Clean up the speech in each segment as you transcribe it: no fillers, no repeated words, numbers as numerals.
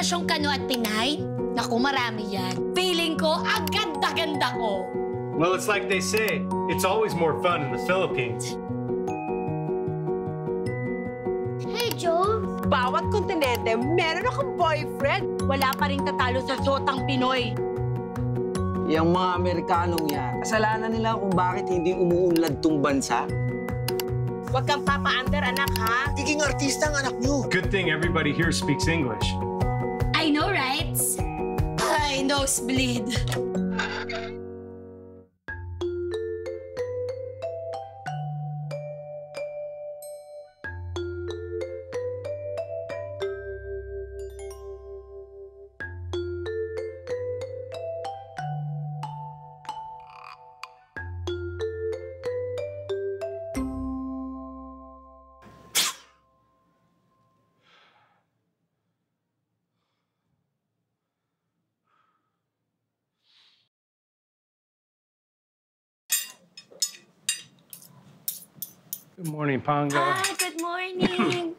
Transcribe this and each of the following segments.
kombinasyong Kano at Pinay? Naku, marami yan. Feeling ko, ang ganda-ganda ko. Well, it's like they say, it's always more fun in the Philippines. Hey, Joe. Bawat kontinente, meron akong boyfriend. Wala pa rin tatalo sa Zotang Pinoy. Yung mga Amerikanong yan, kasalanan nila kung bakit hindi umuunlad tong bansa. Huwag kang papa-under, anak, ha? Giging artista ang anak niyo. Good thing everybody here speaks English. I know, right? Ay, nosebleed. Good morning, Panga. Hi, good morning.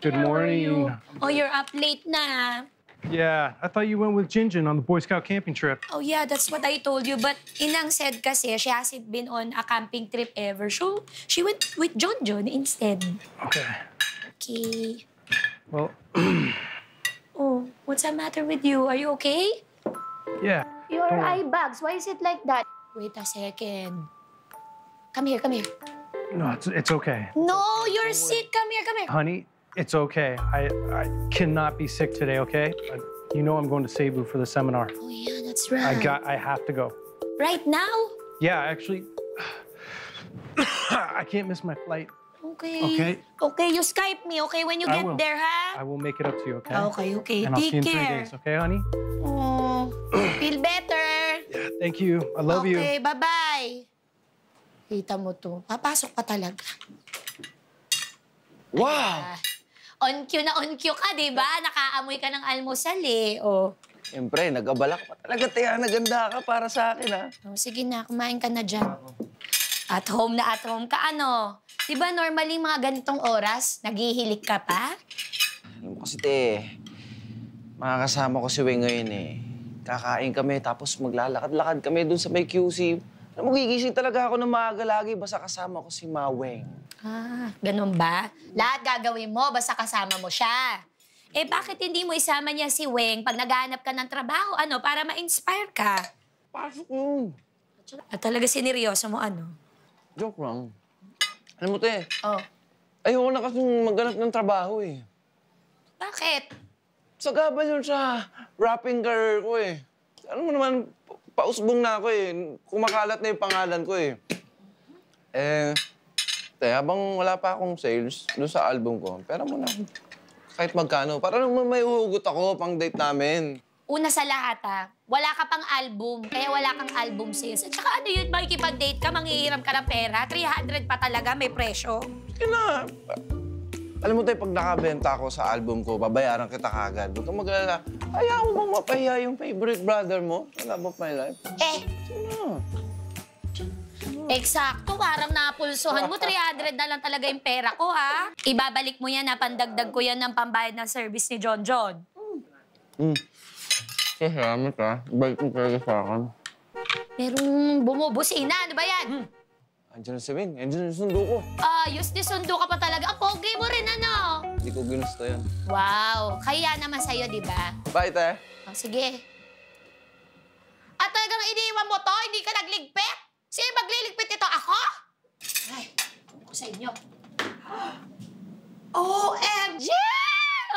Good morning. Oh, you're up late na. Yeah, I thought you went with Jinjin on the Boy Scout camping trip. Oh, yeah, that's what I told you. But Inang said kasi she hasn't been on a camping trip ever. So, she went with John instead. Okay. Okay. Well, Oh, what's the matter with you? Are you okay? yeah. Your Don't eye worry. bags, why is it like that? Wait a second. Come here, come here. No, it's okay. No, you're sick. Come here, come here. Honey, it's okay. I cannot be sick today, okay? You know I'm going to Cebu for the seminar. Oh, yeah, that's right. I have to go. Right now? Yeah, actually, I can't miss my flight. Okay. Okay. Okay, you Skype me, okay, when you I get will. there, ha? I will make it up to you, okay? Okay, okay. And I'll see you Take in 3 care. days, okay, honey? Oh, feel better. Yeah, thank you. I love you. Okay, bye-bye. Kita mo to. Papasok pa talaga. Wow! On cue ka, di ba? Nakaamoy ka ng almusal, eh. Oh. Siyempre, nag-abala ka pa talaga, Tia. Naganda ka para sa akin, ha? Oh, sige na, kumain ka na dyan. At home ka, ano? Di ba normally mga ganitong oras, naghihilik ka pa? Alam mo kasi, Te, makakasama ko si Weng ngayon, eh. Kakain kami, tapos maglalakad-lakad kami dun sa may QC. Alam mo, gigising talaga ako ng maaga lagi, basta kasama ko si Ma Weng. Ah, ganun ba? Lahat gagawin mo, basta kasama mo siya. Eh, bakit hindi mo isama niya si Weng pag naghahanap ka ng trabaho, ano, para ma-inspire ka? Pasok yun. At talaga sineryoso mo, ano? Joke lang. Alam mo, Te, Oh, ayoko na kasing maghanap ng trabaho, eh. bakit? Sagabal yun sa rapping career ko, eh. Ano mo naman, pausbong na ako, eh. Kumakalat na yung pangalan ko, eh. Te, habang wala pa akong sales doon sa album ko, pera mo na kahit magkano. Para naman may uhugot ako pang date namin. Una sa lahat, wala ka pang album, kaya wala kang album sales. At saka ano yun, makikipag-date ka, manghihiram ka ng pera, 300 pa talaga, may presyo. Sige na. Alam mo, Te, pag nakabenta ako sa album ko, babayaran kita kagad. Huwag kang mag-alala. Ayaw mo bang mapahiya yung favorite brother mo sa Love of My Life? Eh, Sige na. eksakto, parang napulsuhan mo. 300 na lang talaga yung pera ko, ha? Ibabalik mo yan, pandagdag ko yan ng pambayad ng service ni John. Salamat, ha. Balik mo talaga sa akin. Merong bumubusina, ano ba yan? Andiyan na si Weng. Andiyan na yung sundo ko. Ayos, di sundo ka pa talaga. Ang pogi mo rin, ano? Hindi ko ginusto yan. Wow, kaya naman sa'yo, di ba? Bye, Te. Oh, sige. At talagang iniwan mo to, hindi ka nagligpit? Sino magliligpit ito? Ako? Ay, ako sa inyo. OMG!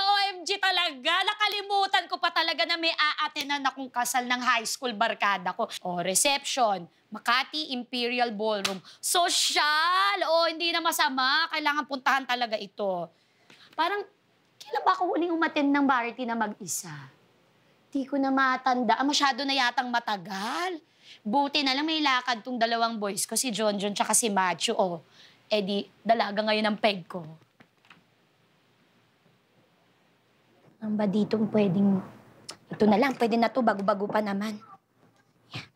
OMG talaga. Nakalimutan ko pa talaga na may aatenan akong kasal ng high school barkada ko. O, reception. Makati Imperial Ballroom. Social! O, hindi na masama. Kailangan puntahan talaga ito. Parang, kailan ba ako huling umattend ng party na mag-isa? Di ko na matanda. Masyado na yatang matagal. Buti na lang may lakad tong dalawang boys ko, si John tsaka si Macho. O, di, dalaga ngayon ang peg ko. Ang ba dito pwedeng... Ito na lang, pwede na to, bago-bago pa naman. Yan.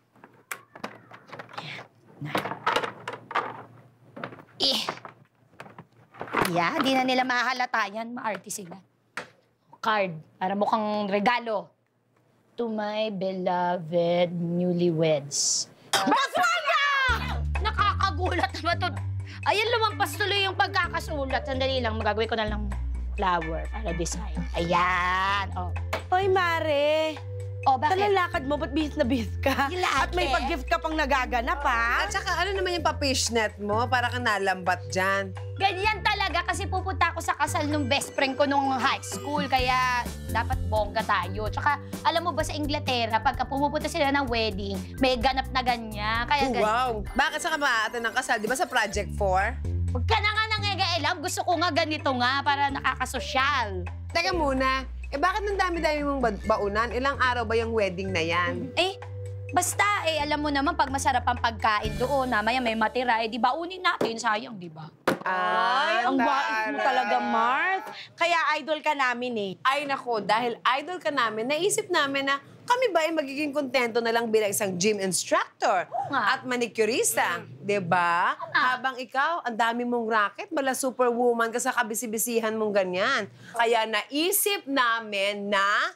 Yan. Di na nila mahalata yan, maarte sila. card para mukhang regalo. To my beloved newlyweds. Baswanya! Nakakagulat naman to. Ayan, lumampas tuloy yung pagkakasulat. Sandali lang, magagawin ko na lang flower para design. Ayan, oh. Hoy, Mare. Oh, bakit? Talalakad mo, ba't bihis na bihis ka? Hilate. At may pag-gift ka pang nagaganap, ha? At saka ano naman yung pa-fishnet mo? Para kang nalambat dyan. Ganyan talaga kasi pupunta ako sa kasal ng best friend ko nung high school. Kaya dapat bongga tayo. Tsaka alam mo ba sa Inglaterra, pagka pumupunta sila ng wedding, may ganap na ganyan. Kaya Wow! Bakit sa ka maaatan ng kasal? Di ba sa Project 4? Huwag ka na nga nangyayailam. Gusto ko nga ganito nga para nakakasosyal. Teka muna, bakit ng dami-dami mong baunan? Ilang araw ba yung wedding na yan? Basta alam mo naman pag masarap ang pagkain doon, mamaya may matira, di baunin natin, sayang, di ba? Ay, ang wais mo talaga, Marth. Kaya idol ka namin, eh. Ay nako, dahil idol ka namin, naisip namin na kami ba ay magiging kontento na lang bilang isang gym instructor nga. at manicurista, di ba? Habang ikaw, ang dami mong racket, bala superwoman ka sa kabisibisihan mong ganyan. Kaya naisip namin na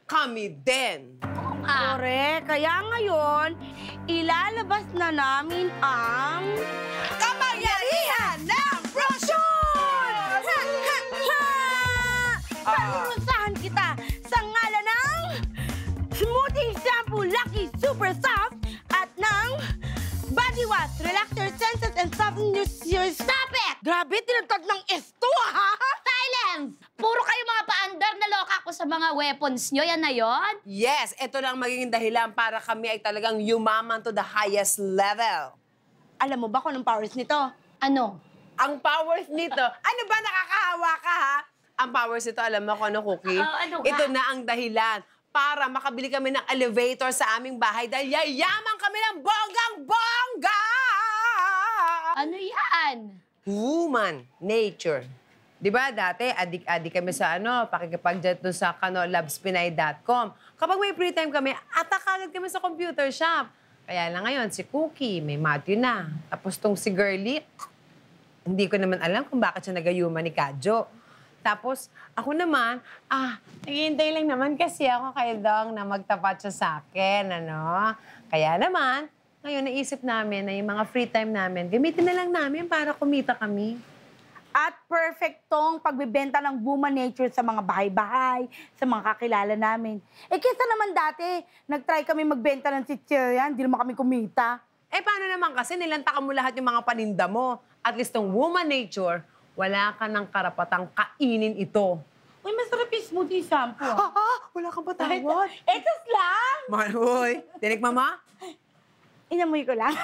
kami din. Correct. Kaya ngayon, ilalabas na namin ang... Kapangyarihan ng brochure! Panunusahan kita sa ngalan ng Smoothie Shampoo Lucky Super Soft at ng Body Wash Relaxer Senses and Soften Your... Stop it! Grabe, tinatag ng esto, ha? Silence! Puro kayo mga paandar, naloka ako sa mga weapons nyo. Yan na yon? Yes, ito lang magiging dahilan para kami ay talagang yumaman to the highest level. Alam mo ba kung anong powers nito? Ano? Ang powers nito, ano ba nakakahawa ka, ha? Ang powers nito, alam mo kung ano, Cookie? Ano ka? Ito na ang dahilan para makabili kami ng elevator sa aming bahay dahil yayaman kami ng bonggang-bongga! Ano yan? Human nature. Di ba dati, adik-adik kami sa pakikipag-jet doon sa labspinay.com. Kapag may free time kami, atak agad kami sa computer shop. Kaya lang ngayon, si Cookie, may Matthew na. Tapos tong si Girlie, hindi ko naman alam kung bakit siya nagayuma ni Kadjo. Tapos, ako naman, naghihintay lang naman kasi ako kay Dong na magtapat siya sa akin, Kaya naman, ngayon naisip namin na yung mga free time namin, gamitin na lang namin para kumita kami. At perfect tong pagbibenta ng Woman Nature sa mga bahay-bahay, sa mga kakilala namin. Kesa naman dati, nag-try kami magbenta ng chichiryan, di naman kami kumita. Paano naman kasi nilantakan mo lahat yung mga paninda mo? At least tong Woman Nature, wala ka ng karapatang kainin ito. Uy, masarap yung smoothie shampoo. Wala kang patawad. Etos lang! Manoy, tinik mama? Inamoy ko lang.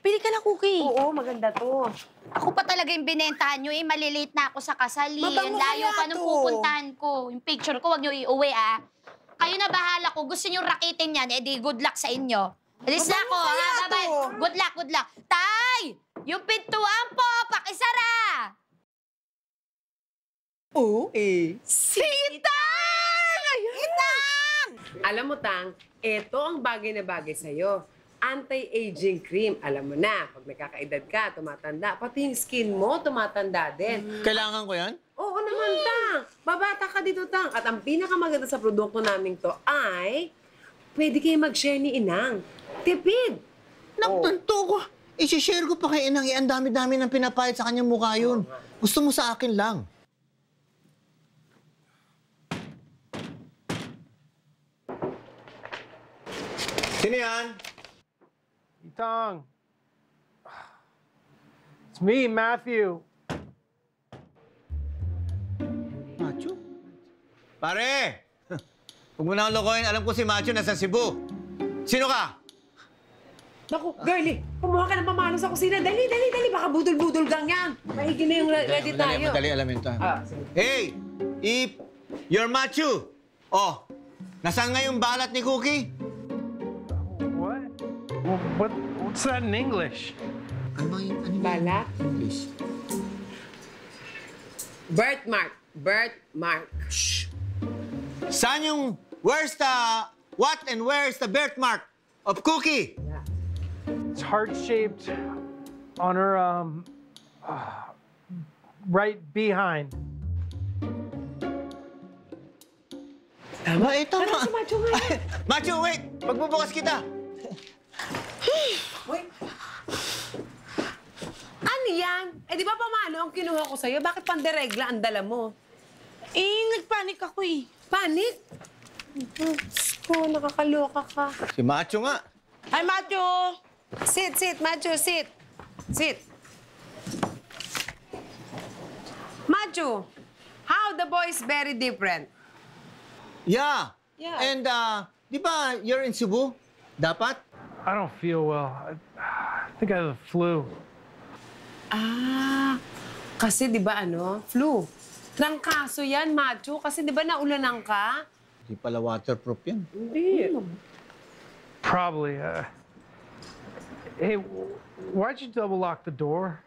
Pili ka na, Cookie. Oo, maganda to. Ako pa talaga yung binentahan nyo malilate na ako sa kasal eh. Mabango Ang layo kaya pa nung to. pupuntahan ko. Yung picture ko, wag nyo iuwi Kayo na bahala ko. Gusto nyo rakitin yan, edi good luck sa inyo. Alis na ako, Mabango kaya Bye-bye. to. Good luck, good luck. Tay! Yung pintuan po, pakisara! Oo, Sitang! Itang! Alam mo, Tang, ito ang bagay na bagay sa'yo. Anti-aging cream. Alam mo na, pag nakakaedad ka, tumatanda. Pati yung skin mo, tumatanda din. Kailangan ko yan? Oo naman, Tang. Babata ka dito, Tang. At ang pinakamaganda sa produkto namin to ay pwede kayo mag-share ni Inang. Tipid. Napunto ko. I-share ko pa kay Inang. Ang dami-dami ng pinapahit sa kanyang mukha yun. Gusto mo sa akin lang. Sino yan? Itang. It's me, Matthew. Macho? Pare! Huwag mo na akong lokohin. Alam ko si Macho nasa Cebu. Sino ka? Naku, girlie, kumuha ka ng pamalo sa kusina. Dali, dali, dali. Baka budol-budol gang yan. Maigi na yung ready tayo. Madali alamin tayo. Sige. Hey! You're Macho! Oh, nasaan nga yung balat ni Cookie? What's that in English? Ano yung Balat? English? Birthmark. Birthmark. Shh! Saan yung, where's the, what and where's the birthmark of Cookie? It's heart-shaped on her, right behind. Tama, tama. Si Macho nga. Macho, wait! Magbubukas kita! Wait. Ano yan? Eh, di ba pamalo ang kinuha ko sa'yo? Bakit panderegla ang dala mo? Nagpanik ako eh. Panik? Diyos ko, nakakaloka ka. Si Macho nga. Hi, Macho! Sit, Macho, sit. Sit. Macho, how the boys very different? Yeah. Yeah. And, di ba, you're in Cebu? Dapat? I don't feel well. I think I have the flu. Ah, kasi di ba flu. Trangkaso yan, Macho. Kasi di ba naulanan ka? Di pala waterproof yan. Hindi. Probably. Hey, why'd you double lock the door?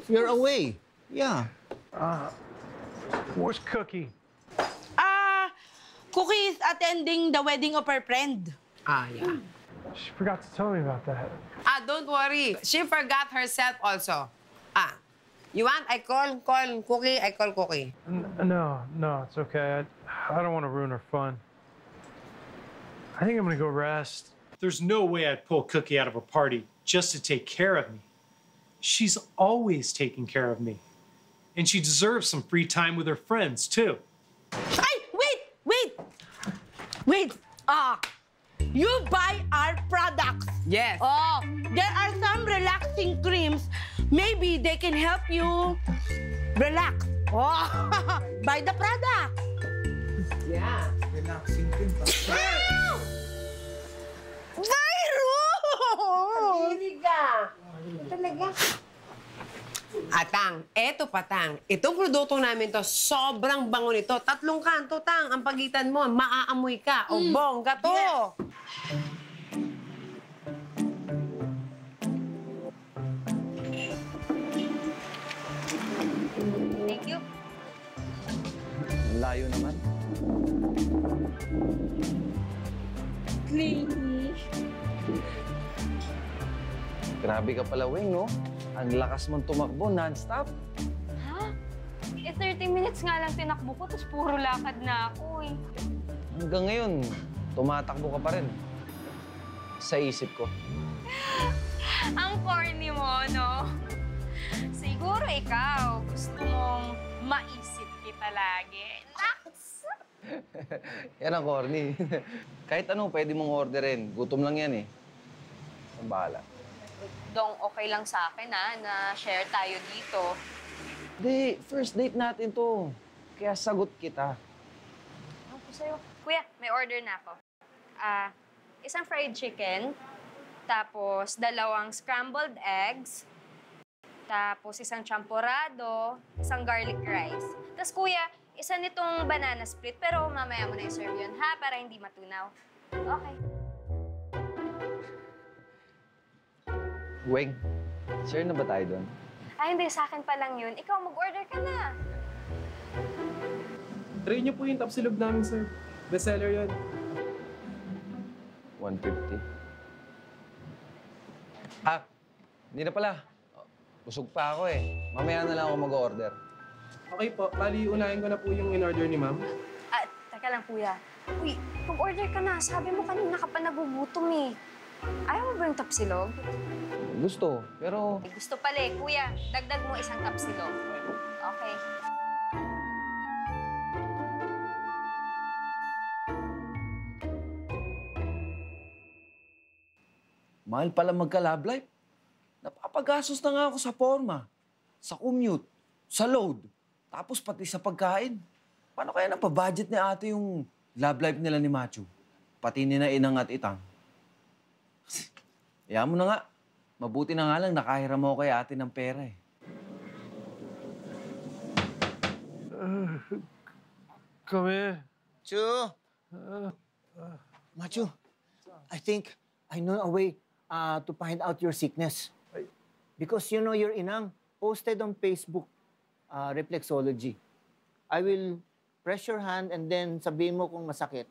You're away. Yeah. Where's Cookie? Cookie is attending the wedding of her friend. Ah, yeah. She forgot to tell me about that. Don't worry. She forgot herself also. You want I call Cookie? I call Cookie. No, it's okay. I don't want to ruin her fun. I think I'm gonna go rest. There's no way I'd pull Cookie out of a party just to take care of me. She's always taking care of me. And she deserves some free time with her friends, too. Ay, wait! You buy our products. Yes. Oh, there are some relaxing creams. Maybe they can help you relax. Oh, buy the product. Yeah. Virus! Talaga. Atang, eto patang. Itong produkto namin to, sobrang bango nito. 3 kanto, Tang. Ang pagitan mo, maaamoy ka. O bongga to. Thank you. Ang layo naman. Grabe ka pala, Weng, no? Ang lakas mong tumakbo, non-stop. Ha? 30 minutes nga lang tinakbo ko, tapos puro lakad na ako eh. Hanggang ngayon, tumatakbo ka pa rin. Sa isip ko. Ang corny mo, no? Siguro ikaw, gusto mong maisip kita lagi. Naks! Yan ang corny. Kahit ano, pwede mong orderin. Gutom lang yan eh. Ang bahala. Dong, okay lang sa akin, na share tayo dito. Hindi, first date natin to. Kaya sagot kita. Ako sa'yo. Kuya, may order na ako. Isang fried chicken, tapos 2 scrambled eggs, tapos isang champurrado, isang garlic rice. Tapos kuya, isa nitong banana split, pero mamaya mo na i-serve yun, ha? Para hindi matunaw. Okay. Weng, share na ba tayo doon? Hindi. Sa akin pa lang yun. Ikaw, mag-order ka na. Try niyo po yung tapsilog namin, sir. Bestseller yun. 150. Hindi na pala. Busog pa ako eh. Mamaya na lang ako mag-order. Okay po, bali unahin ko na po yung in-order ni ma'am. Teka lang, kuya. Uy, mag-order ka na. Sabi mo kanina ka pa nagugutom eh. Ayaw mo ba yung tapsilog? Gusto, pero... Gusto pala eh. Kuya, dagdag mo isang tapsilog. Okay. Mahal pala magka-love life. Napapagastos na nga ako sa forma, sa commute, sa load, tapos pati sa pagkain. Paano kaya napabudget ni ate yung love life nila ni Macho? Pati ni na Inang at Itang. Kaya mo na nga. Mabuti na nga lang nakahiram ako kay ate ng pera eh. Come here. Macho! Macho, I think I know a way to find out your sickness. Because you know your Inang posted on Facebook reflexology. I will press your hand and then sabihin mo kung masakit,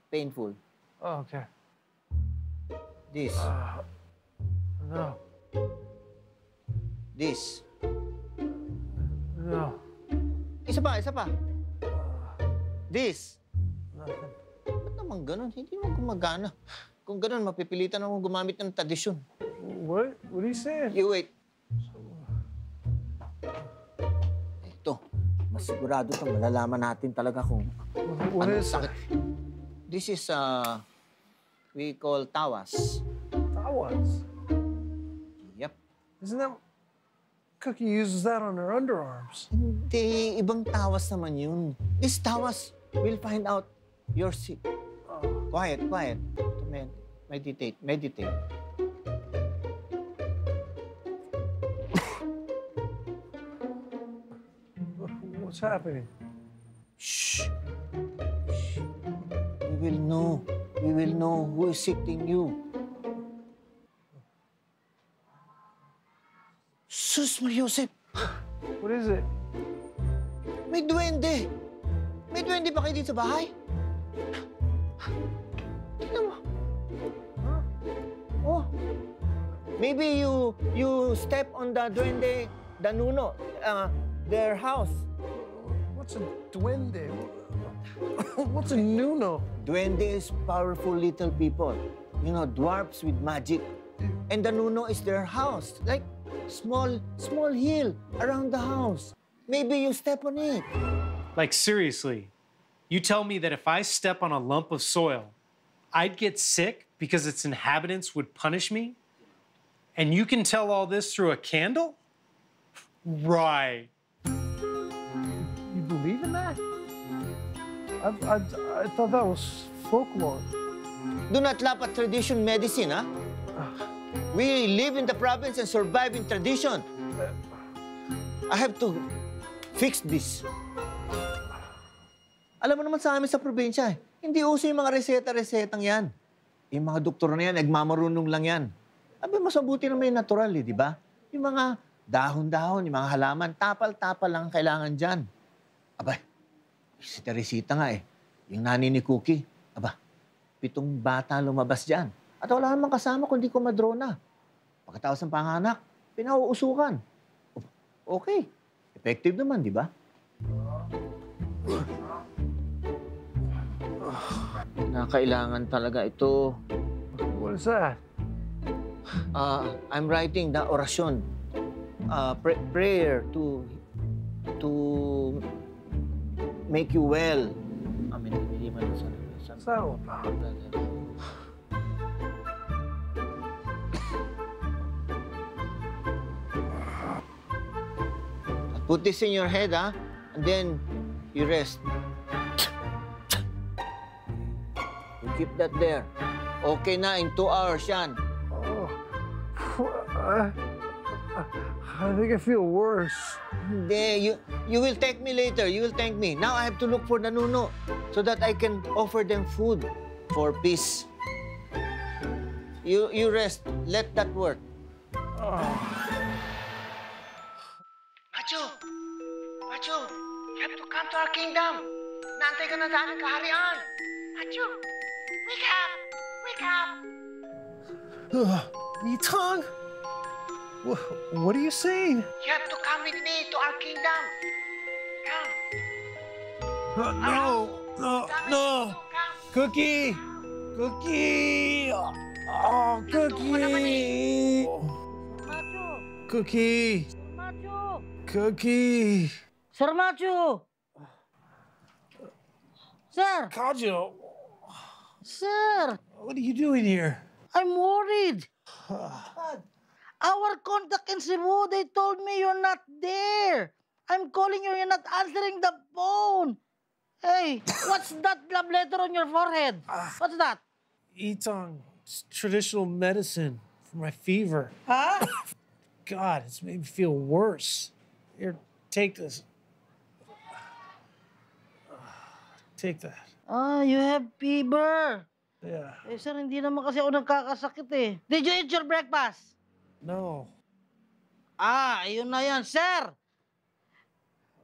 painful. Oh, okay. This. No. This. No. Isa pa, isa pa. This. Nothing. Ba't naman ganun? Hindi mo gumagana. Kung ganun, mapipilitan akong gumamit ng tradisyon. What? What are you saying? You wait. Ito, mas sigurado ito. Malalaman natin talaga kung What anong is sakit. This is, we call tawas. Tawas? Yep. Isn't that... Cookie uses that on her underarms. Hindi, ibang tawas naman yun. This tawas, we'll find out your sick. Quiet, quiet. Meditate, meditate. What's happening? Shh. Shh. We will know. We will know who is sicking you. Sus, Mariosep. What is it? May duwende. May duwende ba kayo dito sa bahay? Tingnan mo. Oh. Maybe you step on the duwende, the nuno, their house. What's a duende? What's a nuno? Duende is powerful little people. You know, dwarfs with magic. And the nuno is their house. Like, small hill around the house. Maybe you step on it. Like, seriously, you tell me that if I step on a lump of soil, I'd get sick because its inhabitants would punish me? And you can tell all this through a candle? Right. You believe in that? I thought that was folklore. Do not laugh at tradition medicine, huh? We live in the province and survive in tradition. I have to fix this. Alam mo naman sa amin sa probinsya, hindi uso yung mga reseta-resetang yan. Yung mga doktor na yan, nagmamarunong lang yan. Abi, mas mabuti na may natural, di ba? Yung mga dahon-dahon, yung mga halaman, tapal-tapal lang ang kailangan dyan. Abay, si Teresita nga yung nani ni Cookie. Aba, 7 bata lumabas dyan. At wala namang kasama kundi komadrona. Pagkatapos ng panganak, pinauusukan. Okay. Effective naman, di ba? Nakailangan talaga ito. What is that? I'm writing the orasyon. Prayer to make you well. Amen. What's that all about? Put this in your head, huh? And then you rest. You keep that there. Okay na, in 2 hours yan. Oh, I think I feel worse. Hindi, you will thank me later. You will thank me. Now I have to look for the nuno so that I can offer them food for peace. You rest. Let that work. Macho, you have to come to our kingdom. Naantay ka na sa aming kaharian. Macho, wake up! Wake up! Yitong? What are you saying? You have to come with me to our kingdom. Come. No. Cookie! Cookie! Oh, Cookie! Cookie! Cookie! Sir Macho! Sir! Kajo! Sir! What are you doing here? I'm worried. Our contact in Cebu, they told me you're not there. I'm calling you, you're not answering the phone. Hey, what's that love letter on your forehead? What's that? Yitong, it's traditional medicine for my fever. Huh? God, it's made me feel worse. Here, take this. Take that. You have fever. Yeah. Eh, sir, hindi naman kasi ako nagkakasakit eh. Did you eat your breakfast? No. Yun na yan. Sir,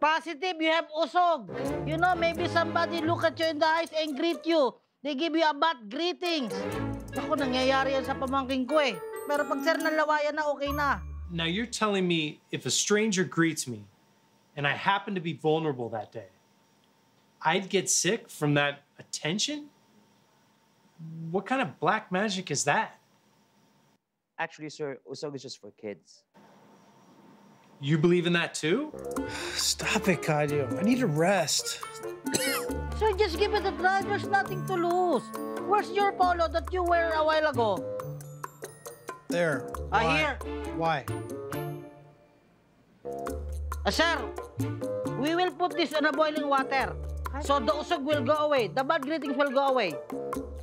positive, you have usog. You know, maybe somebody look at you in the eyes and greet you. They give you a bad greetings. Ako, nangyayari yan sa pamangking ko eh. Pero pag sir nalawayan na, okay na. Now you're telling me if a stranger greets me and I happen to be vulnerable that day, I'd get sick from that attention? What kind of black magic is that? Actually, sir, usog is just for kids. You believe in that too? Stop it, Kadio. I need to rest. Sir, just give it a try. There's nothing to lose. Where's your polo that you wear a while ago? There. Here. Why? Sir, we will put this in a boiling water. So the usog will go away. The bad greetings will go away.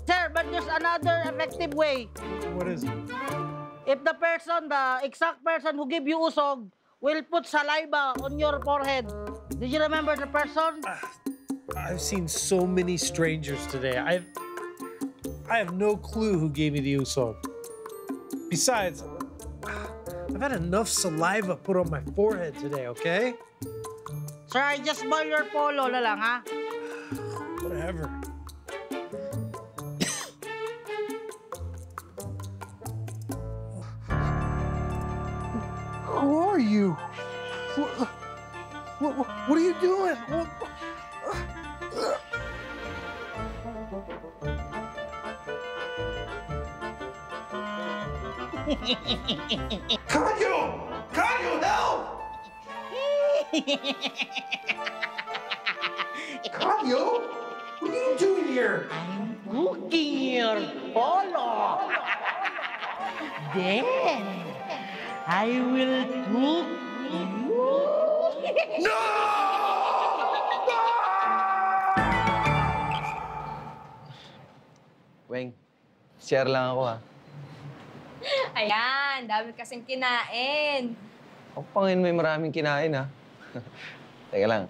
Sir, but there's another effective way. What is it? If the person, the exact person who give you usog, will put saliva on your forehead. Did you remember the person? I've seen so many strangers today. I have no clue who gave me the usog. Besides, I've had enough saliva put on my forehead today, okay? Sir, I just boil your polo na lang, ha? Whatever. Who are you? What are you doing? Kanyo! Kanyo, help! Kanyo? What are you doing here? I'm cooking your polo. Then, I will cook you. No! Weng, share lang ako, ha? Ayan, dami kasing kinain. Ako pa ngayon may maraming kinain, ha? Teka lang.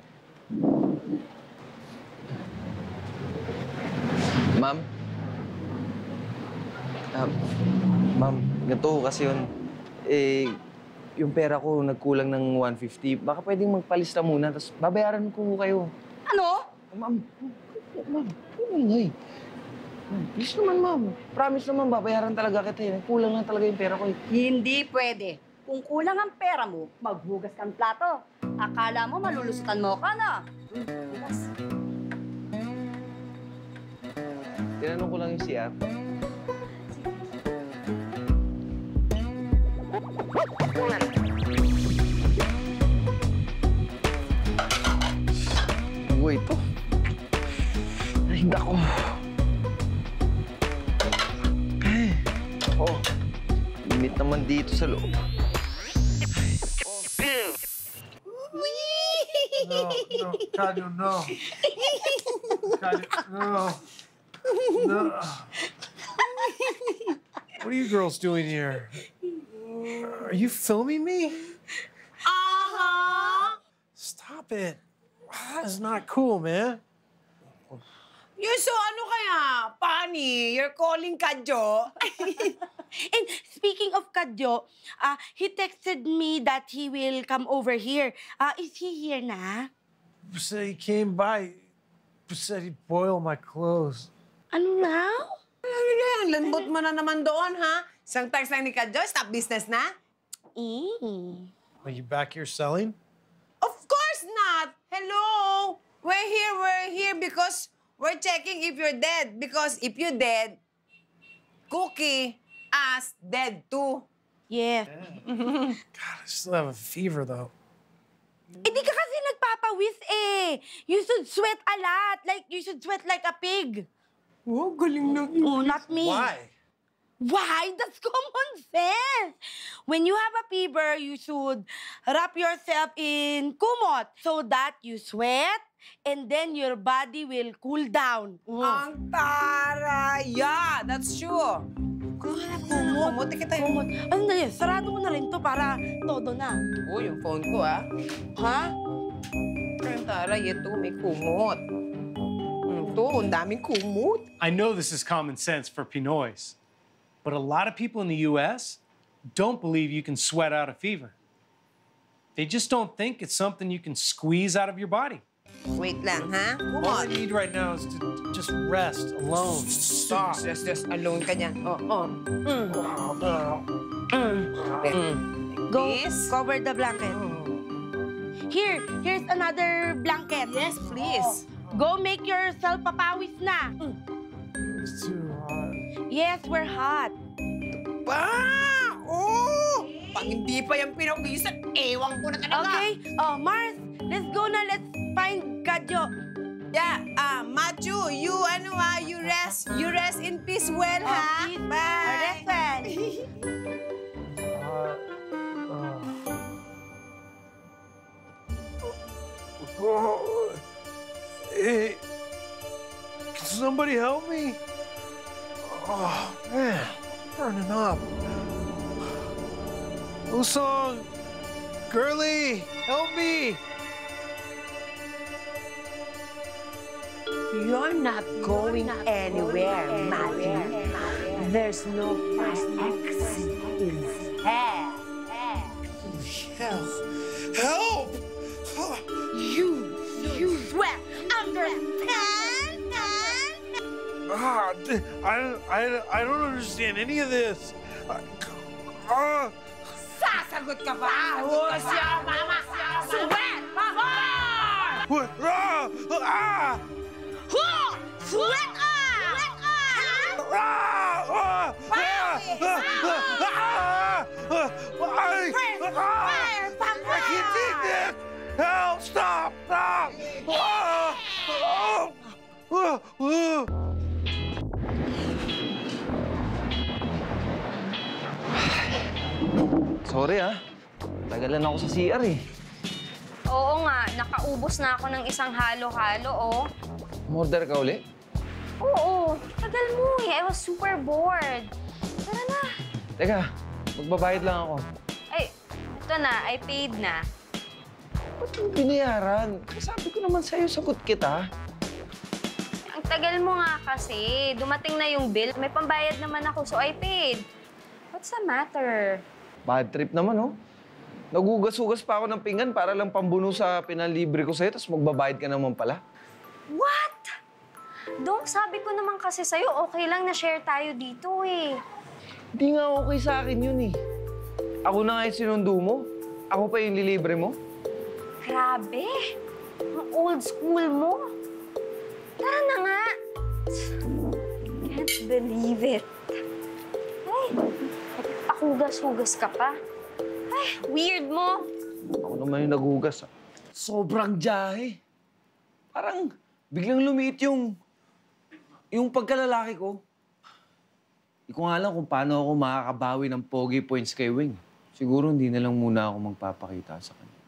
Ma'am? Ma'am, ganito kasi yun. Yung pera ko nagkulang ng 150. Baka pwedeng magpalista muna, tapos babayaran ko kayo. Ano? Ma'am, ingay. Please naman, ma'am. Promise naman, babayaran talaga kita. Kulang lang talaga yung pera ko. Hindi pwede. Kung kulang ang pera mo, maghugas kang plato. Akala mo malulusutan mo ka na. Hugas. Tinanong ko lang yung CR. Wait, ito. Ay, nako. Oh, limit naman dito sa loob. No, Kadio, no. Kadio, no. No. What are you girls doing here? Are you filming me? Stop it. That is not cool, man. So ano kaya? Pani, you're calling Kadyo? And speaking of Kadyo, he texted me that he will come over here. Is he here na? Said he came by. Said he'd boil my clothes. Ano na? Ang lambot mo na naman doon, ha? Isang text lang ni Kadyo, stop business na? Are you back here selling? Of course not! Hello! We're here because we're checking if you're dead. Because if you're dead, Cookie, us, dead too. Yeah. God, I still have a fever, though. Eh, di ka kasi nagpapawis eh. You should sweat a lot. Like, you should sweat like a pig. Oh, galing na. Oh, not me. Why? Why? That's common sense. When you have a fever, you should wrap yourself in kumot so that you sweat and then your body will cool down. Ang tara! Yeah, that's true. Kumot. Kumot. Ano na yun? Sarado ko na rin to para todo na. Oh, yung phone ko, ha? Ha? Ang tara, ito, may kumot. Ito, ang daming kumot. I know this is common sense for Pinoys, but a lot of people in the U.S. don't believe you can sweat out a fever. They just don't think it's something you can squeeze out of your body. Wait lang, ha? All I Kumot. need right now is to just rest alone. Stop. Just alone ka dyan. Go, Please? cover the blanket. Here's another blanket. Yes, please. Go make yourself papawis na. It's too hot. Yes, we're hot. Pa! Oh! Pag hindi pa yung pinawisan, ewan ko na talaga. Okay. Oh, Mars, let's go na. Let's find Kadyo. Yeah, Matthew, you rest in peace well, ha? Peace. Bye. Rest well. Hey, can somebody help me? Oh, man, I'm burning up. Usong, Girly, help me! You're not going anywhere, Matthew. There's no fast exit in hell. Help! You sweat. Understand? I don't understand any of this. Sasagot ka pa! Siya, mama! Sweat! What? Sweat I can't take this! Help! Stop! Stop! Sorry tagalan ako sa CR eh. Oo nga, nakaubos na ako ng isang halo-halo, oh. Order ka uli? Oo, tagal mo eh. I was super bored. Tara na. Teka, magbabayad lang ako. Ay, ito na. I paid na. Ba't mo binayaran? Sabi ko naman sa'yo, sagot kita. Ang tagal mo nga kasi. Dumating na yung bill. May pambayad naman ako, so I paid. What's the matter? Bad trip naman, oh. Nagugas-ugas pa ako ng pinggan para lang pambuno sa pinanlibre ko sa'yo, tapos magbabayad ka naman pala. What? Dong, sabi ko naman kasi sa'yo, okay lang na share tayo dito eh. Hindi nga okay sa akin yun eh. Ako na nga yung sinundo mo. Ako pa yung lilibre mo. Grabe. Ang old school mo. Tara na nga. Can't believe it. Ay, pakugas-hugas ka pa. Ay, weird mo. Ako naman yung naghugas. Sobrang jahe. Parang biglang lumiit yung pagkalalaki ko. Hindi ko nga alam kung paano ako makakabawi ng pogi points kay Wing. Siguro hindi na lang muna ako magpapakita sa kanya.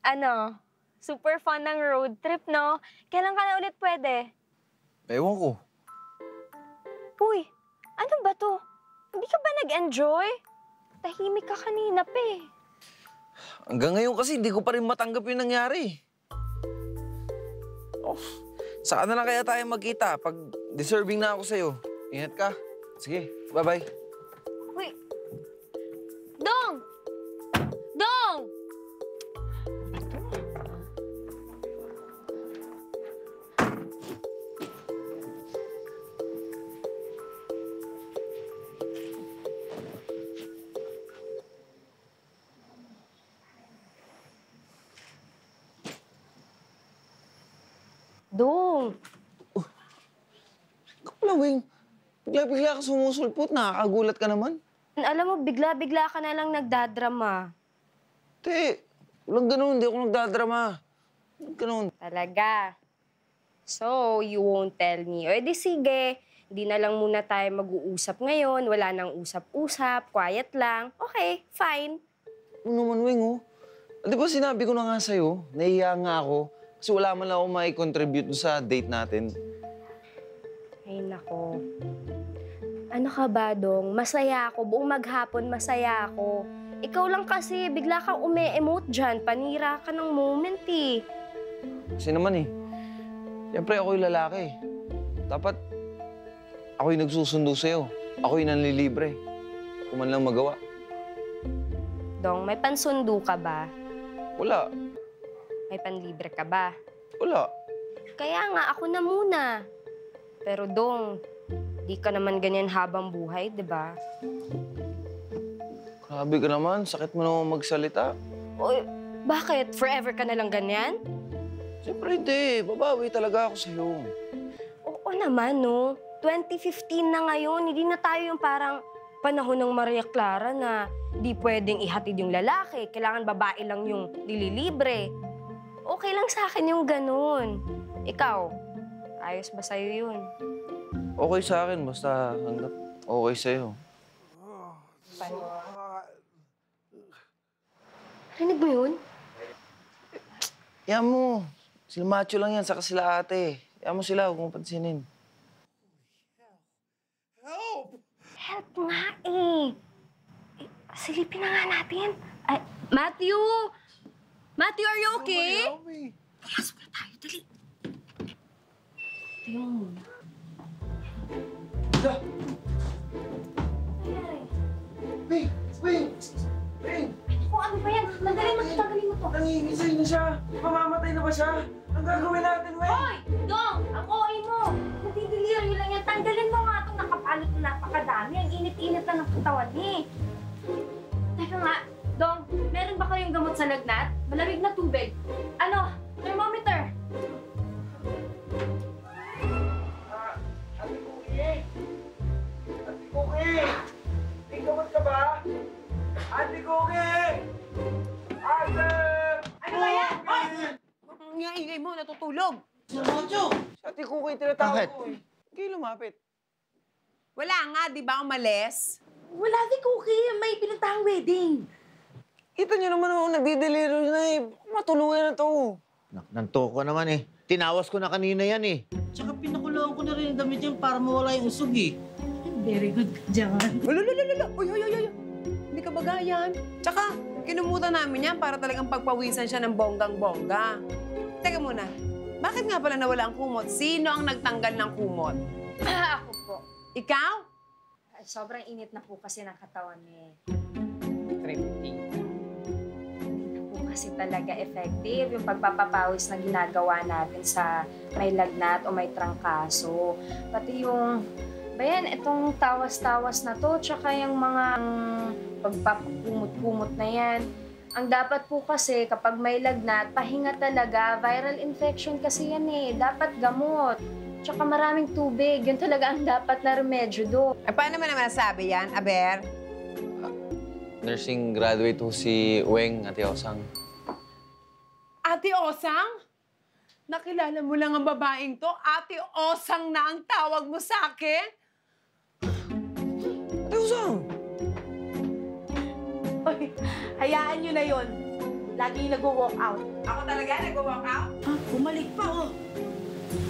Ano? Super fun ng road trip, no? Kailan ka na ulit pwede? Ewan ko. Uy, ano ba to? Hindi ka ba nag-enjoy? Tahimik ka kanina pa eh. Hanggang ngayon kasi hindi ko pa rin matanggap yung nangyari. Oh, saan na lang kaya tayo magkita pag deserving na ako sa'yo? Ingat ka. Sige, bye-bye. Uy! Dong! Dong! Dong! Ikaw pala, Wing. Bigla-bigla ka sumusulpot. Nakakagulat ka naman. Alam mo, bigla-bigla ka na lang nagdadrama. Te, walang ganun. Hindi ako nagdadrama. Ganun. Talaga? So, you won't tell me. O, edi sige. Hindi na lang muna tayo mag-uusap ngayon. Wala nang usap-usap. Quiet lang. Okay, fine. Ano naman, Wing, oh? Di ba sinabi ko na nga sa'yo, nahiya nga ako. Kasi wala man lang ako mai-contribute sa date natin. Ay, nako. Ano ka ba, Dong? Masaya ako. Buong maghapon, masaya ako. Ikaw lang kasi, bigla kang ume-emote dyan. Panira ka ng moment, eh. Kasi naman, eh. Siyempre, ako yung lalaki. Dapat, ako yung nagsusundo sa'yo. Ako yung nanlilibre. Kung man lang magawa. Dong, may pansundo ka ba? Wala. May panlibre ka ba? Wala. Kaya nga, ako na muna. Pero Dong, di ka naman ganyan habang buhay, di ba? Grabe ka naman. Sakit mo naman magsalita. Uy, bakit? Forever ka na lang ganyan? Siyempre hindi. Babawi talaga ako sa'yo. Oo naman, no? 2015 na ngayon, hindi na tayo yung parang panahon ng Maria Clara na di pwedeng ihatid yung lalaki. Kailangan babae lang yung nililibre. Okay lang sa akin yung ganun. Ikaw, ayos ba sa'yo yun? Okay sa akin, basta hanggat okay sa'yo. Rinig mo yun? Yan mo. Sila macho lang yan, saka sila ate. Yan mo sila, huwag mong pansinin. Help nga eh. Silipin na nga natin. Ay, Matthew! Matthew, are you okay? Help me. Pasok na tayo, dali. Yun. Wing! Wing! Wing! Kung ano ba yan? Madali mo, tanggalin mo to. Nangingisay na siya. Mamamatay na ba siya? Ang gagawin natin, Weng? Hoy! Dong! Ang OA mo! Nagdidelirio lang yan. Tanggalin mo nga itong nakapalot na napakadami. Ang init-init na ng katawan eh. Teka nga, Dong, meron ba kayong gamot sa lagnat? Malamig na tubig. Ano? Thermometer? Ate Cookie! Ate Cookie! May gamot ka ba? Ate Cookie! Ate! Ano ba yan? Hoy! Ang ingay mo, natutulog. Sermocho! Si Ate Cookie, tinatawag Bakit? ko eh. Kayo lumapit. Wala nga, di ba, umalis? Wala di Cookie. May pinuntahang wedding. Kita niyo naman ako, nagdideliro na eh. Matuluyan na to. Nanto ko naman eh. Tinawas ko na kanina yan eh. Tsaka pinakuloan ko na rin yung damit yan para mawala yung usog eh. Very good ka dyan. Lala! Uy! Hindi ka bagayan. Tsaka, kinumutan namin yan para talagang pagpawisan siya ng bonggang-bongga. Teka muna, bakit nga pala nawala ang kumot? Sino ang nagtanggal ng kumot? Ako po. Ikaw? Sobrang init na po kasi ng katawan eh. Hindi po kasi talaga effective yung pagpapapawis na ginagawa natin sa may lagnat o may trangkaso. Pati yung, itong tawas-tawas na to, tsaka yung mga pagpapakumot-kumot na yan. Ang dapat po kasi kapag may lagnat, pahinga talaga. Viral infection kasi yan eh. Dapat gamot. Tsaka maraming tubig. Yun talaga ang dapat na remedyo do. Paano mo naman nasabi yan, Aber? Nursing graduate ho si Weng, Ate Osang. Ate Osang? Nakilala mo lang ang babaeng to? Ate Osang na ang tawag mo sa akin? Ate Osang! Hoy, hayaan nyo na yon. Lagi nag-walk out. Ako talaga nag-walk out? Bumalik pa, oh.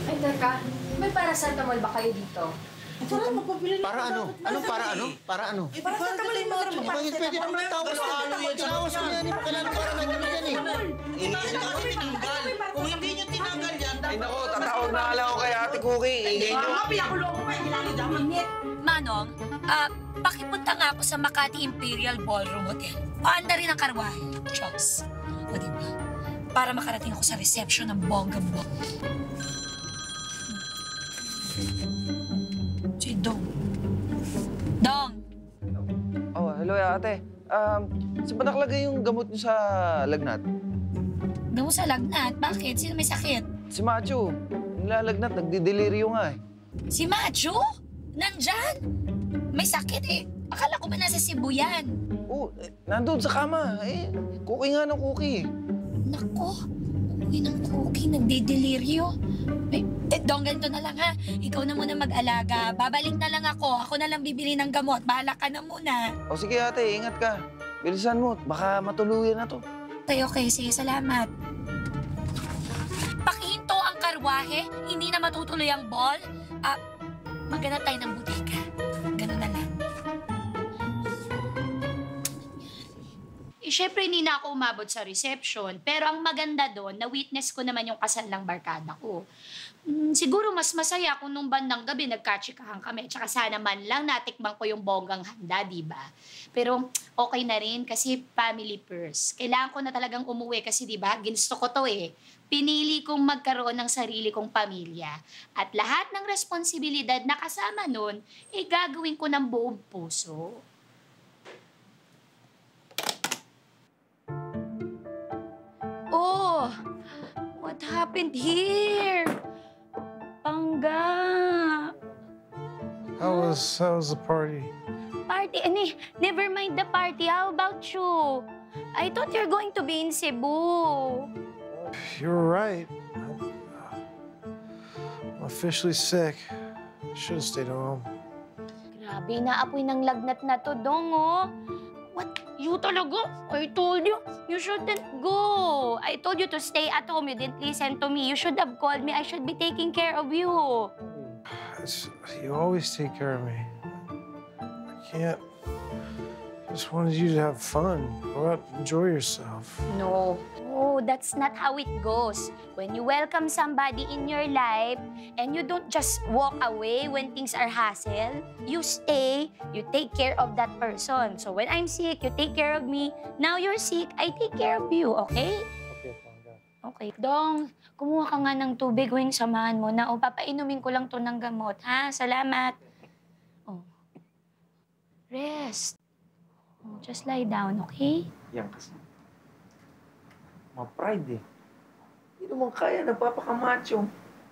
Ay, teka. May paracetamol ba kayo dito? Para magpapili Para ano? Anong para ano? Para ano? Para sa tamalin mo. Bakit pwede naman tawas ko? Tinawas ko yan. Kailangan para na ganun yan eh. Kung hindi nyo tinanggal yan, Ay nako, tatawag na lang ako kay Ate Cookie. Ingay nyo. Pinakulong ko pa. Kailangan daman. Manong, pakipunta nga ako sa Makati Imperial Ballroom Hotel. Paanda rin ang karwahe. Chos. O diba? Para makarating ako sa reception ng bonggang-bongga. Si Dong. Dong! Oh, hello ate. Saan ba nakalagay yung gamot niyo sa lagnat? Gamot sa lagnat? Bakit? Sino may sakit? Si Macho. Nilalagnat, nagdideliryo nga eh. Si Macho? Nandyan? May sakit eh. Akala ko ba nasa Cebu yan? Oo, nandun sa kama. Cookie nga ng cookie. Nako, uwi ng cookie, nagdideliryo. Dong, ganito na lang ha. Ikaw na muna mag-alaga. Babalik na lang ako. Ako na lang bibili ng gamot. Bahala ka na muna. O sige ate, ingat ka. Bilisan mo, baka matuluyan na to. Okay. Sige, salamat. Pakihinto ang karwahe. Hindi na matutuloy ang ball. Maghanap tayo ng butika. Ganun na lang. Siyempre, hindi na ako umabot sa reception. Pero ang maganda doon, na-witness ko naman yung kasal ng barkada ko. Siguro mas masaya kung nung bandang gabi nagkatsikahan kami. Tsaka sana man lang natikman ko yung bonggang handa, di ba? Pero okay na rin kasi family first. Kailangan ko na talagang umuwi kasi di ba, ginusto ko to eh. Pinili kong magkaroon ng sarili kong pamilya. At lahat ng responsibilidad na kasama nun, gagawin ko ng buong puso. happened here? Pangga. How was the party? Party? Never mind the party. How about you? I thought you're going to be in Cebu. You're right. I'm officially sick. Should have stayed home. Grabe, naapoy ng lagnat na to, Dong, oh. What? You talaga? I told you, you shouldn't go. I told you to stay at home. You didn't listen to me. You should have called me. I should be taking care of you. You always take care of me. I can't. I just wanted you to have fun. Go out, enjoy yourself. No. Oh, that's not how it goes. When you welcome somebody in your life and you don't just walk away when things are hassle, you stay, you take care of that person. So when I'm sick, you take care of me. Now you're sick, I take care of you, okay? Okay, Pangga. Okay. Dong, kumuha ka nga ng tubig, Wing, samahan mo na. O, papainumin ko lang to ng gamot, ha? Salamat. Oh. Rest. Oh, just lie down, okay? Yan kasi. Ma-pride eh. Hindi naman kaya, nagpapakamacho.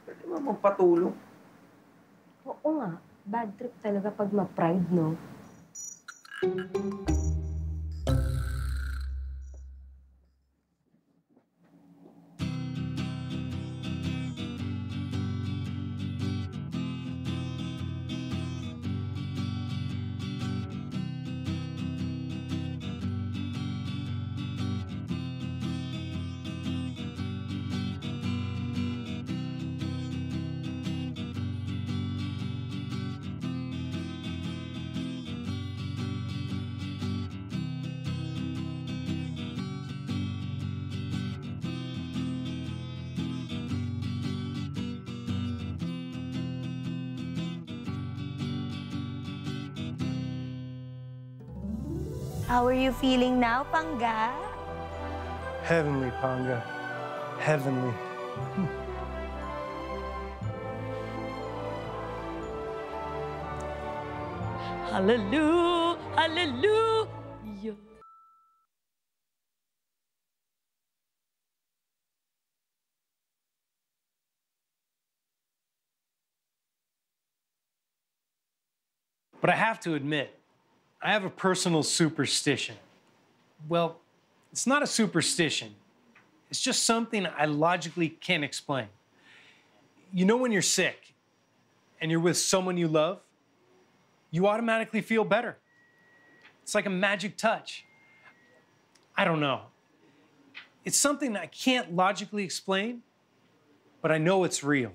Pwede ba magpatulong? Oo nga. Bad trip talaga pag ma-pride, no? How are you feeling now, Pangga? Heavenly, Pangga. Heavenly. Hallelujah! Hallelujah! But I have to admit, I have a personal superstition. Well, it's not a superstition. It's just something I logically can't explain. You know when you're sick and you're with someone you love, you automatically feel better. It's like a magic touch. I don't know. It's something I can't logically explain, but I know it's real.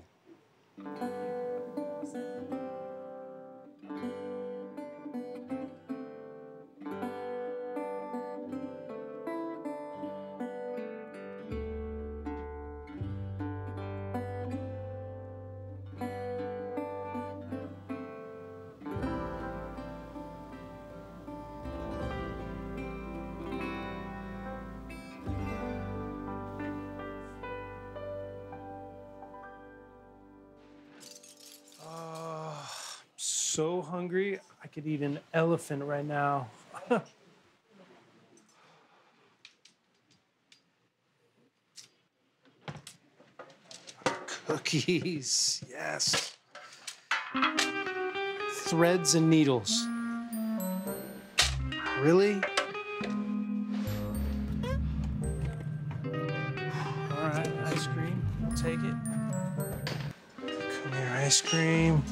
So hungry, I could eat an elephant right now. Cookies, yes. Threads and needles. Really? All right, ice cream, I'll take it. Come here, ice cream.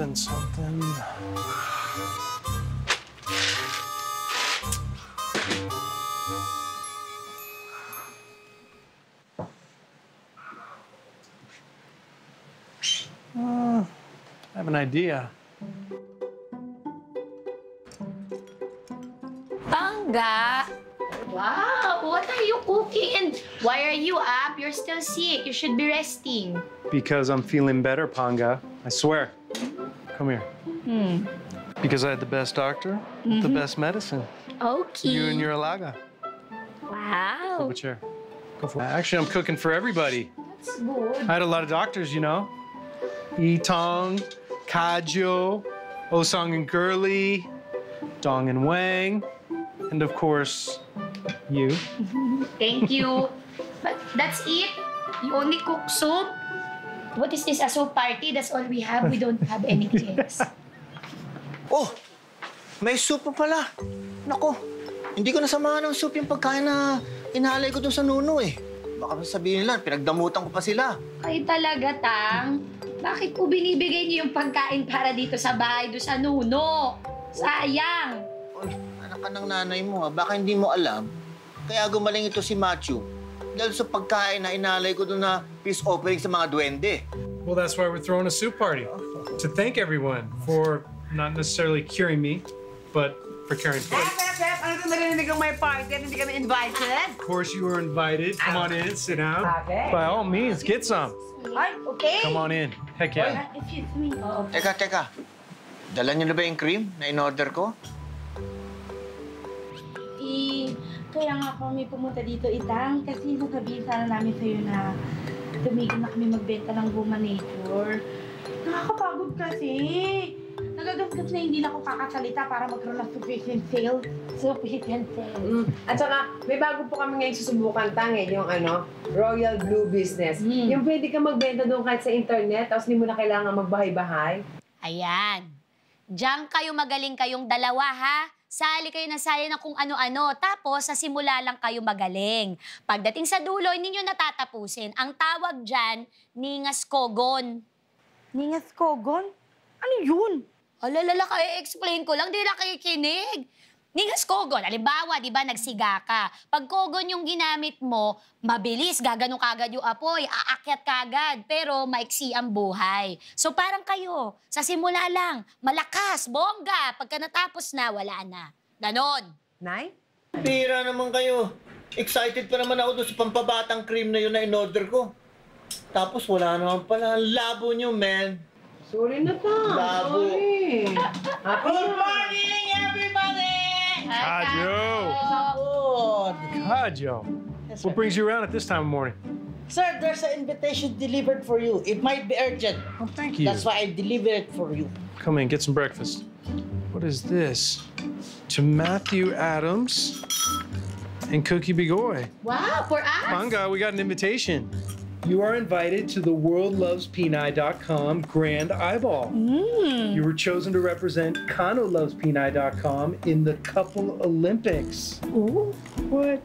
Something. I have an idea. Pangga! Wow, what are you cooking? And why are you up? You're still sick. You should be resting. Because I'm feeling better, Pangga. I swear. Come here. Because I had the best doctor, the best medicine. Okay. You and your alaga. Wow. Flip a chair. Go for it. Actually, I'm cooking for everybody. That's good. I had a lot of doctors, you know. Itong, Kajo, Osong and Girly, Dong and Wang, and of course, you. Thank you. But that's it? You only cook soup? What is this, a soup party? That's all we have? We don't have anything else. Oh, may soup pa pala. Nako, hindi ko nasamahan ng soup yung pagkain na inalay ko dun sa Nuno eh. Baka sabihin nila, pinagdamutan ko pa sila. Kayo talaga, Tang. Bakit po binibigay niyo yung pagkain para dito sa bahay, doon sa Nuno? Sayang. Oy, anak ka ng nanay mo ha. Baka hindi mo alam. Kaya gumaling ito si Matthew. Dahil sa pagkain na inalay ko doon na peace offering sa mga duwende. Well, that's why we're throwing a soup party. To thank everyone for not necessarily curing me, but for caring for me. Ano kung narinig kong may party at hindi kami invited? Of course you were invited. Come on in, sit down. Okay. By all means, get some. Ay, okay. Come on in. Heck yeah. Excuse me. Teka. Dala niyo na ba yung cream na in-order ko? Kaya nga kami pumunta dito, Itang, kasi sasabihin sana namin sa'yo na tumigil na kami magbenta ng Guma Nature. Nakakapagod kasi. Nagagasgas na hindi na ako kakasalita para magkaroon ng sufficient sales. At saka, may bago po kami ngayong susubukan, Tang, yung Royal Blue Business. Yung pwede ka magbenta doon kahit sa internet, tapos hindi mo na kailangan magbahay-bahay. Ayan. Diyan kayo magaling kayong dalawa, ha? Sali kayo na saya na kung ano-ano. Tapos, sa simula lang kayo magaling. Pagdating sa dulo, hindi nyo natatapusin. Ang tawag dyan, Ningas Kogon. Ningas Kogon? Ano yun? Alalala, explain ko lang, di na kakikinig. Ningas Kogon, halimbawa, di ba, nagsiga ka. Pag Kogon yung ginamit mo, mabilis, gaganong kagad yung apoy, aakyat kagad, pero maiksi ang buhay. So parang kayo, sa simula lang, malakas, bongga, pagka natapos na, wala na. Ganon. Nay? Pira naman kayo. Excited pa naman ako doon sa pampabatang cream na yun na in-order ko. Tapos wala naman pala. Ang labo nyo, man. Sorry na, Tang. Labo. Sorry. Good morning, everybody! Kajo. What brings you around at this time of morning? Sir, there's an invitation delivered for you. It might be urgent. Oh, thank you. That's why I delivered it for you. Come in, get some breakfast. What is this? To Matthew Adams and Cookie Bigoy. Wow, for us? Manga, we got an invitation. You are invited to the WorldLovesPeni.com Grand Eyeball. You were chosen to represent KanoLovesPeni.com in the Couple Olympics. Ooh. What?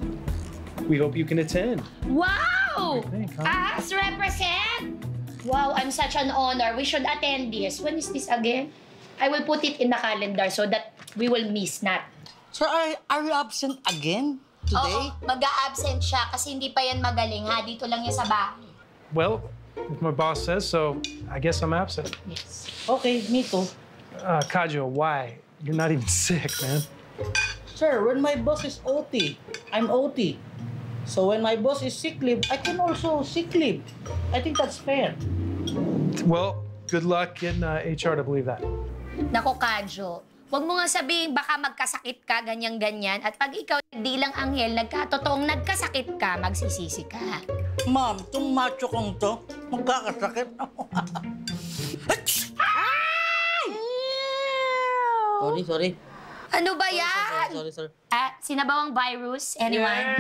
We hope you can attend. Wow! What do you think, huh? Us represent? Wow, I'm such an honor. We should attend this. When is this again? I will put it in the calendar so that we will miss not. Sir, are you absent again today? Oo, mag-a-absent siya kasi hindi pa yan magaling, ha? Dito lang yan sa bahay. Well, if my boss says so, I guess I'm absent. Yes. Okay, me too. Kajo, why? You're not even sick, man. Sir, when my boss is OT, I'm OT. So when my boss is sick leave, I can also sick leave. I think that's fair. Well, good luck getting HR to believe that. Nako, Kajo. Huwag mo nga sabihin baka magkasakit ka, ganyan-ganyan. At pag ikaw di lang anghel, totoong nagkasakit ka, magsisisi ka. Ma'am, itong macho kong to, magkakasakit ako. Sorry. Ano ba yan? Sorry. Sinabawang virus? Anyone?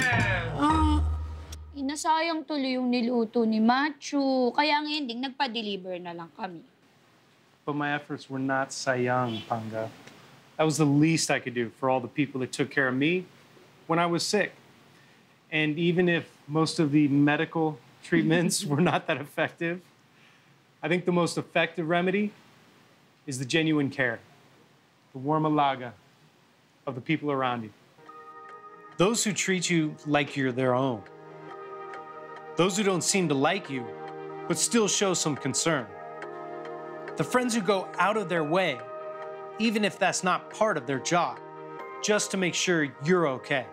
Inasayang tuloy yung niluto ni Machu. Kaya ang ending, nagpa-deliver na lang kami. But my efforts were not sayang, Panga. That was the least I could do for all the people that took care of me when I was sick. And even if most of the medical treatments were not that effective, I think the most effective remedy is the genuine care, the warm alaga of the people around you. Those who treat you like you're their own. Those who don't seem to like you, but still show some concern. The friends who go out of their way, even if that's not part of their job, just to make sure you're okay.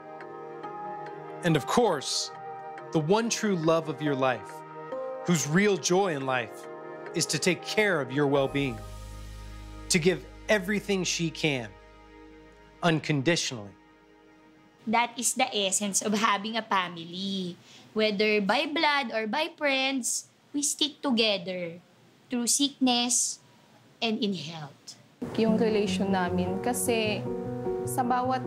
And of course, the one true love of your life, whose real joy in life is to take care of your well-being, to give everything she can, unconditionally. That is the essence of having a family. Whether by blood or by friends, we stick together through sickness and in health. yung relation namin kasi sa bawat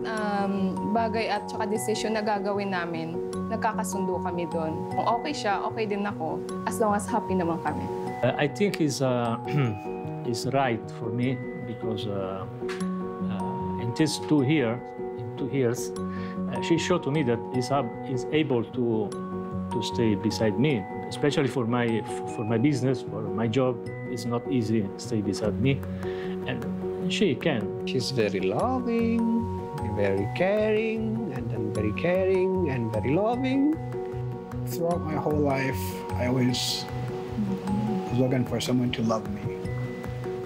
bagay at saka decision na gagawin namin, nagkakasundo kami doon. Kung okay siya, okay din ako, as long as happy naman kami. I think is right for me because in these 2 years, she showed to me that is able to stay beside me, especially for my business, for my job. It's not easy to stay beside me, and she can. She's very loving, very caring, and then very caring and very loving. Throughout my whole life, I always was looking for someone to love me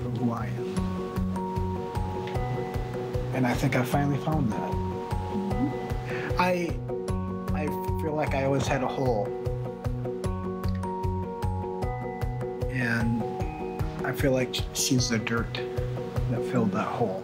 for who I am. And I think I finally found that. I feel like I always had a hole. And I feel like she's the dirt that filled that hole.